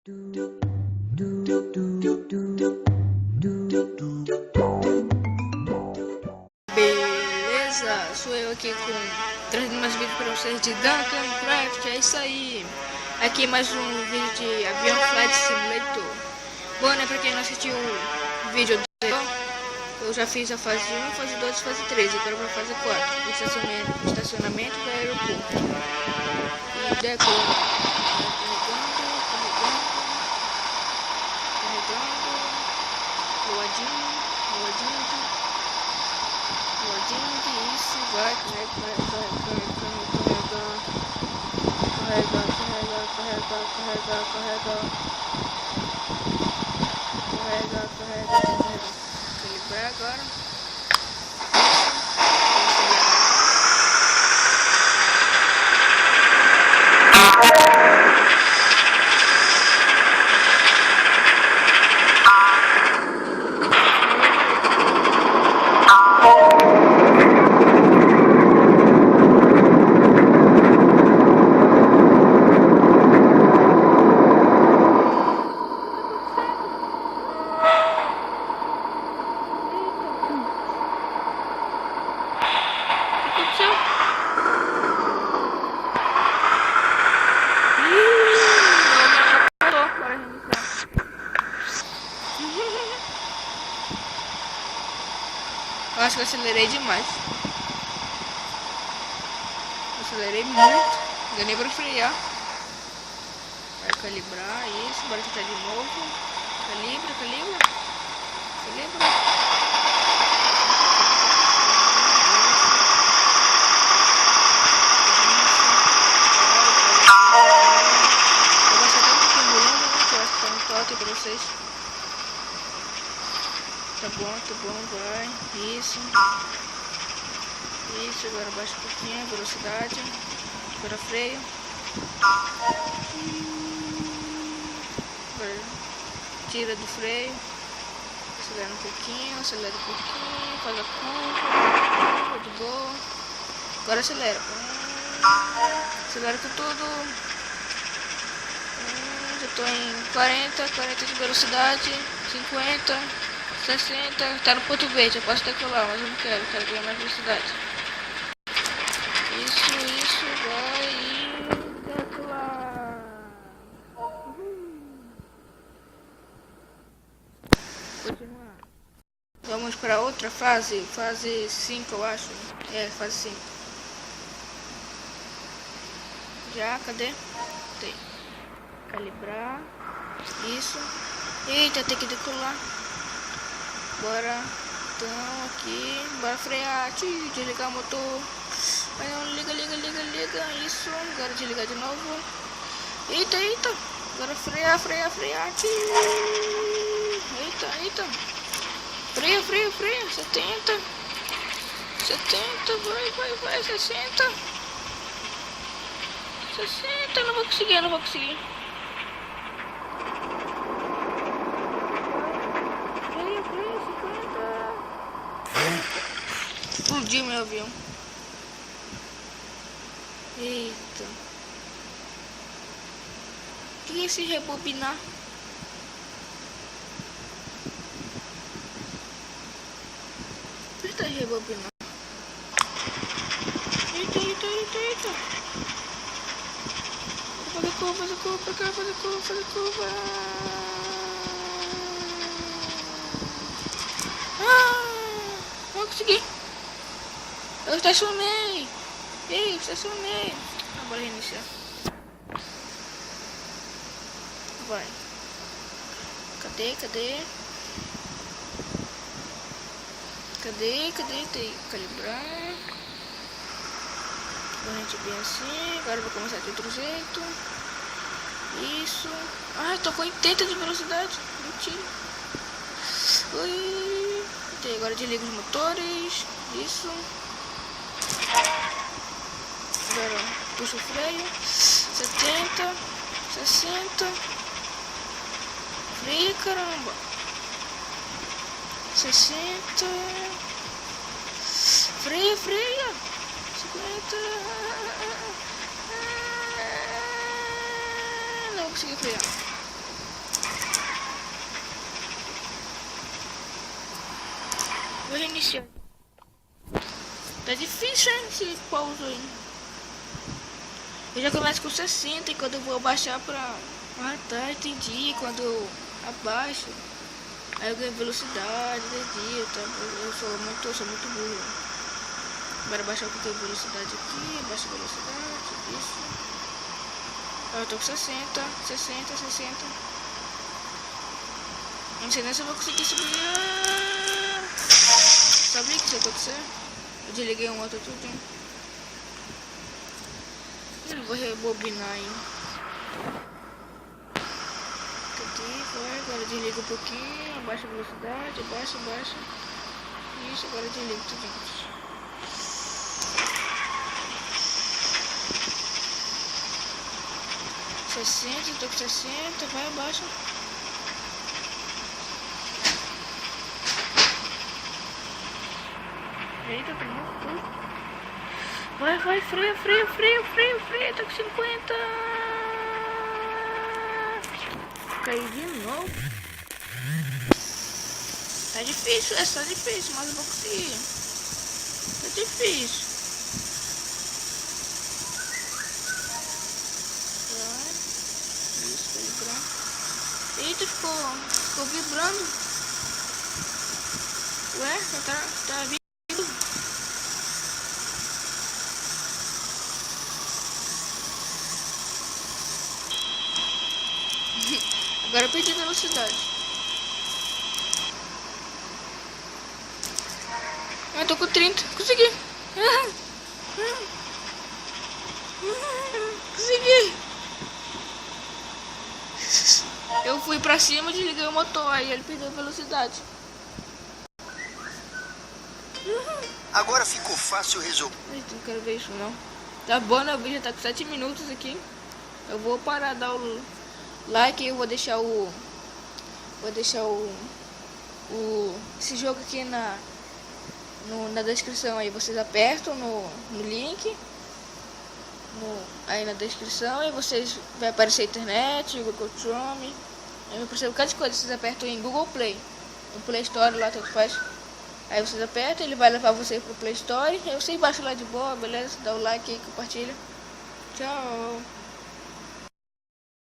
Beleza, sou eu aqui trazendo mais vídeos para vocês de Dungeon Craft. É isso aí, aqui mais um vídeo de Avião Flight Simulator. Bom, né, pra quem não assistiu o vídeo anterior, eu já fiz a fase 1, fase 2 e fase 3, agora vou fazer 4, estacionamento do aeroporto. E decor. Isso, vai, carrega. Equilibrar agora. Eu acho que eu acelerei demais. Acelerei muito. Ganhei para frear. Vai calibrar isso. Bora tentar de novo. Calibra. Eu vou acertar um pouquinho do volume, né? Que eu acho que tá no toque para vocês. Tá bom, vai. Isso, agora baixa um pouquinho a velocidade. Agora freio. Agora tira do freio. Acelera um pouquinho, faz a curva, de boa. Agora acelera. Acelera com tudo. Já tô em 40 de velocidade, 50. 60, tá no ponto verde, eu posso decolar, mas eu não quero ganhar mais velocidade. Isso, vai e decolar. Continuar. Vamos para outra fase, fase 5 eu acho. É, fase 5. Já, cadê? Tem. Calibrar. Isso. Eita, tem que decolar. Bora, então aqui, bora frear, desligar o motor. Aí não, liga, isso, agora desligar de novo. Eita, agora frear, eita, freia, 70, vai, 60, não vou conseguir. Explodiu meu avião. Eita. O que é esse rebobinar? Eita, rebobinar. Eita. Fazer curva. Não consegui. Eu estacionei. Bora reiniciar. Vai. Cadê? Tem que calibrar. Corrente bem assim. Agora eu vou começar de outro jeito. Isso. Tô com 80 de velocidade. Mentira. Agora desliga os motores. Isso. Agora puxa o freio. 70, 60. Freia, caramba. 60. Freia. 50. Não consegui frear. iniciar. Tá difícil, hein, esse pauso aí. Eu já começo com 60 e quando eu vou abaixar pra... Ah tá, entendi. Quando eu abaixo, aí eu ganho velocidade, entendi. Eu sou muito burro. Bora baixar um pouquinho de velocidade aqui, abaixa a velocidade, isso. Eu tô com 60. Não sei nem se eu vou conseguir subir. Sabe o que isso aconteceu? Eu desliguei o motor tudo. Eu vou rebobinar aí. Cadê? Vai, agora desliga um pouquinho, abaixa a velocidade, abaixa. Isso, agora desliga tudo. Tô com 60, vai abaixo. Eita, tá muito. Vai, freio, tô com 50. Caí de novo. Tá difícil, tá difícil, mas eu vou conseguir. Tá difícil. Eita, ficou vibrando. Ué, tá vindo. Agora eu perdi a velocidade. Eu tô com 30. Consegui. Consegui. Eu fui pra cima, desliguei o motor, aí ele perdeu a velocidade. Agora ficou fácil resolver. Não quero ver isso não. Tá bom, né? O vídeo já tá com 7 minutos aqui. Eu vou parar de dar o like e eu vou deixar esse jogo aqui na descrição aí. Vocês apertam no link. Aí na descrição e vocês vai aparecer a internet, Google Chrome. Eu não percebo cada coisa, vocês apertam em Google Play, no Play Store lá, tanto faz. Aí vocês apertam, ele vai levar vocês pro Play Store. Aí vocês baixam lá de boa, beleza? Dá o like aí, compartilha. Tchau.